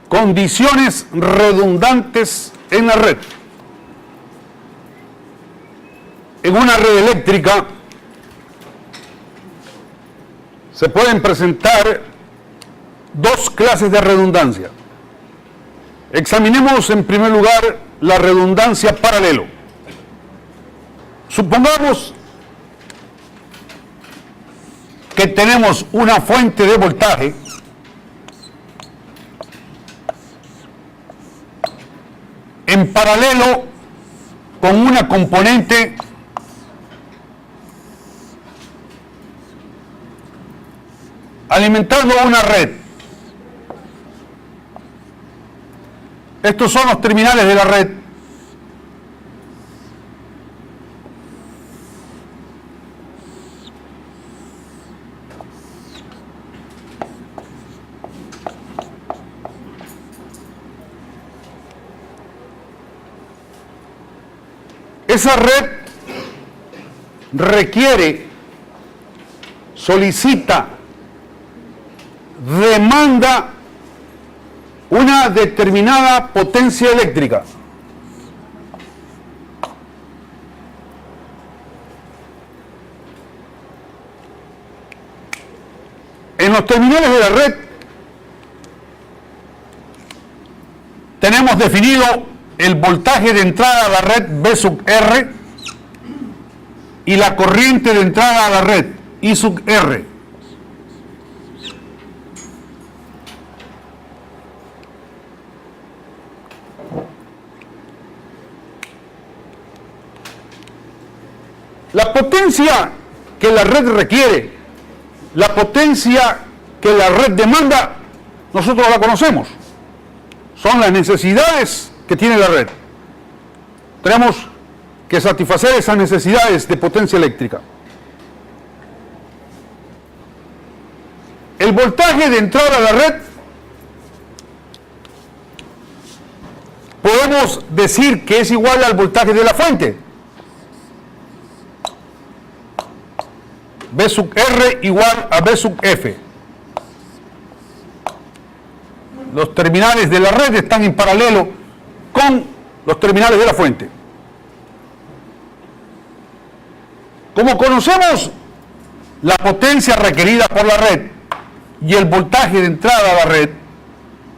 condiciones redundantes en la red. En una red eléctrica se pueden presentar dos clases de redundancia. Examinemos en primer lugar la redundancia paralelo. Supongamos que tenemos una fuente de voltaje en paralelo con una componente alimentando una red. Estos son los terminales de la red. Esa red requiere, solicita, demanda una determinada potencia eléctrica. En los terminales de la red tenemos definido el voltaje de entrada a la red V sub R y la corriente de entrada a la red I sub R. La potencia que la red requiere, la potencia que la red demanda, nosotros la conocemos. Son las necesidades que tiene la red. Tenemos que satisfacer esas necesidades de potencia eléctrica. El voltaje de entrada a la red podemos decir que es igual al voltaje de la fuente. V sub R igual a V sub F. Los terminales de la red están en paralelo con los terminales de la fuente. Como conocemos la potencia requerida por la red y el voltaje de entrada a la red,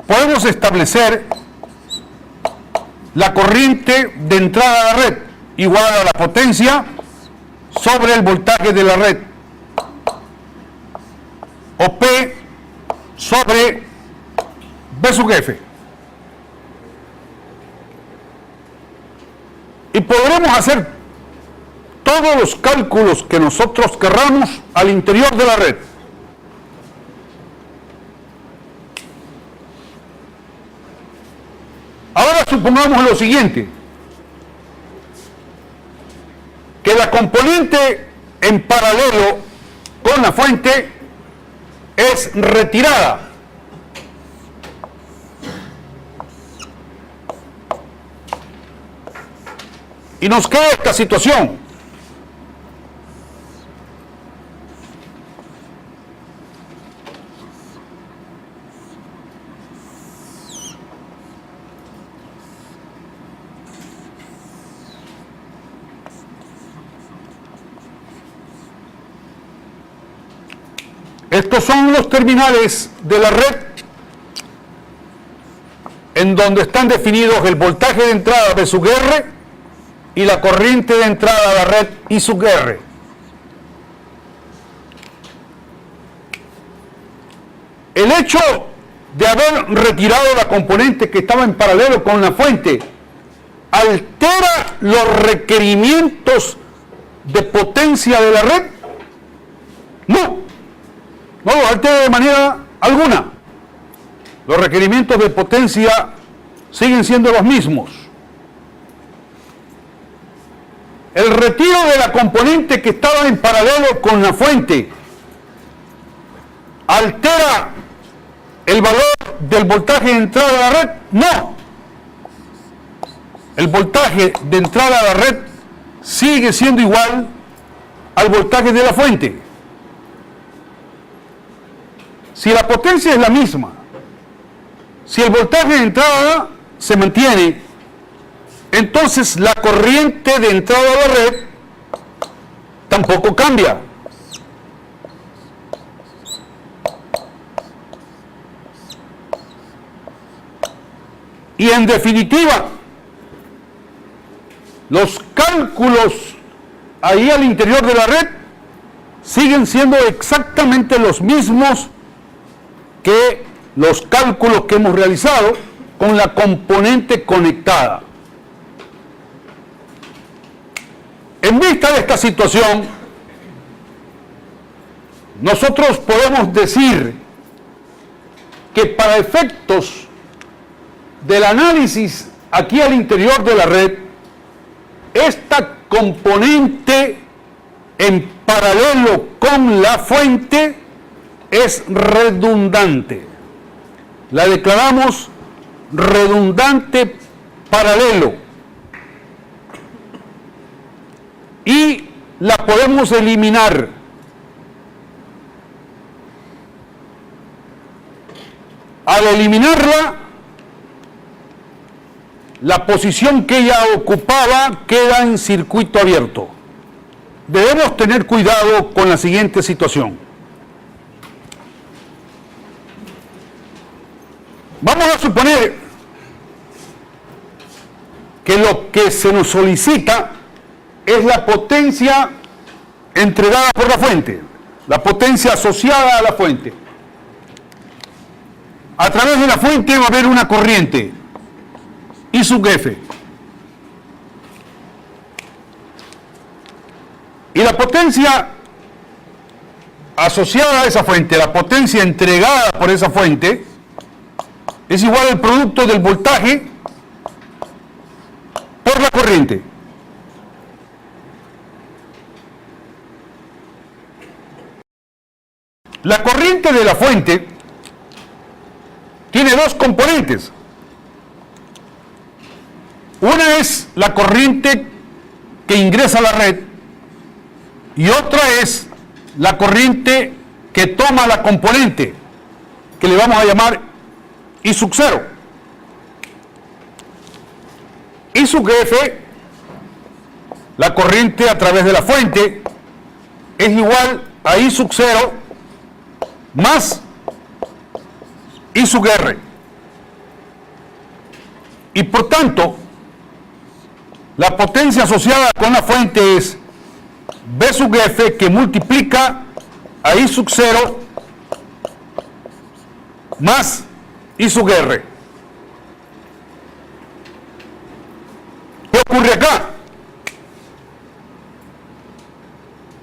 podemos establecer la corriente de entrada a la red igual a la potencia sobre el voltaje de la red, o P sobre V sub F. Y podremos hacer todos los cálculos que nosotros querramos al interior de la red. Ahora supongamos lo siguiente, que la componente en paralelo con la fuente es retirada. Y nos queda esta situación. Estos son los terminales de la red en donde están definidos el voltaje de entrada V sub R y la corriente de entrada a la red I sub R. El hecho de haber retirado la componente que estaba en paralelo con la fuente altera los requerimientos de potencia de la red. No lo altera de manera alguna. Los requerimientos de potencia siguen siendo los mismos. El retiro de la componente que estaba en paralelo con la fuente altera el valor del voltaje de entrada a la red. No. El voltaje de entrada a la red sigue siendo igual al voltaje de la fuente. Si la potencia es la misma, Si el voltaje de entrada se mantiene, entonces la corriente de entrada a la red tampoco cambia. Y en definitiva, los cálculos ahí al interior de la red siguen siendo exactamente los mismos que los cálculos que hemos realizado con la componente conectada. En vista de esta situación, nosotros podemos decir que para efectos del análisis aquí al interior de la red, esta componente en paralelo con la fuente es redundante. La declaramos redundante paralelo. Y la podemos eliminar. Al eliminarla, la posición que ella ocupaba queda en circuito abierto. Debemos tener cuidado con la siguiente situación. Vamos a suponer que lo que se nos solicita es la potencia entregada por la fuente, la potencia asociada a la fuente. A través de la fuente va a haber una corriente, I sub F. Y la potencia asociada a esa fuente, la potencia entregada por esa fuente, es igual al producto del voltaje por la corriente. La corriente de la fuente tiene dos componentes. Una es la corriente que ingresa a la red y otra es la corriente que toma la componente, que le vamos a llamar I sub 0. I sub F, la corriente a través de la fuente, es igual a I sub 0 más I sub R. Y por tanto, la potencia asociada con la fuente es B sub F, que multiplica a I sub 0 más I sub R. ¿Qué ocurre acá?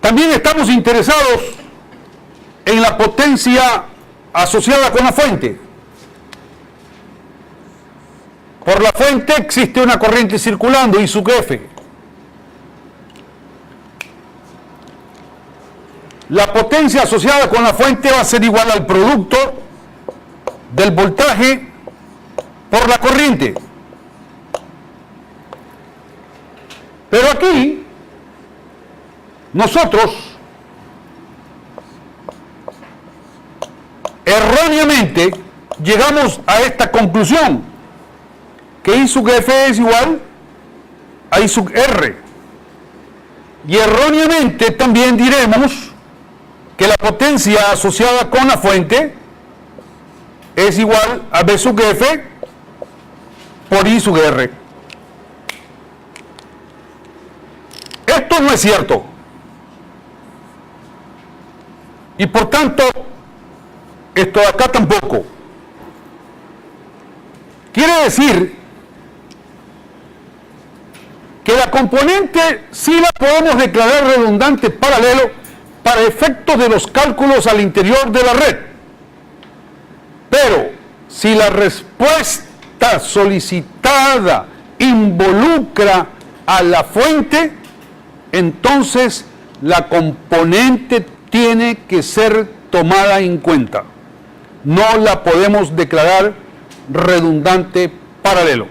También estamos interesados en la potencia asociada con la fuente. Por la fuente existe una corriente circulando, I sub F. La potencia asociada con la fuente va a ser igual al producto del voltaje por la corriente. Pero aquí, nosotros erróneamente llegamos a esta conclusión, que I sub F es igual a I sub R. Y erróneamente también diremos que la potencia asociada con la fuente es igual a B sub F por I sub R. Esto no es cierto. Y por tanto, esto de acá tampoco. Quiere decir que la componente sí la podemos declarar redundante paralelo para efectos de los cálculos al interior de la red. Pero si la respuesta solicitada involucra a la fuente, entonces la componente tiene que ser tomada en cuenta. No la podemos declarar redundante paralelo.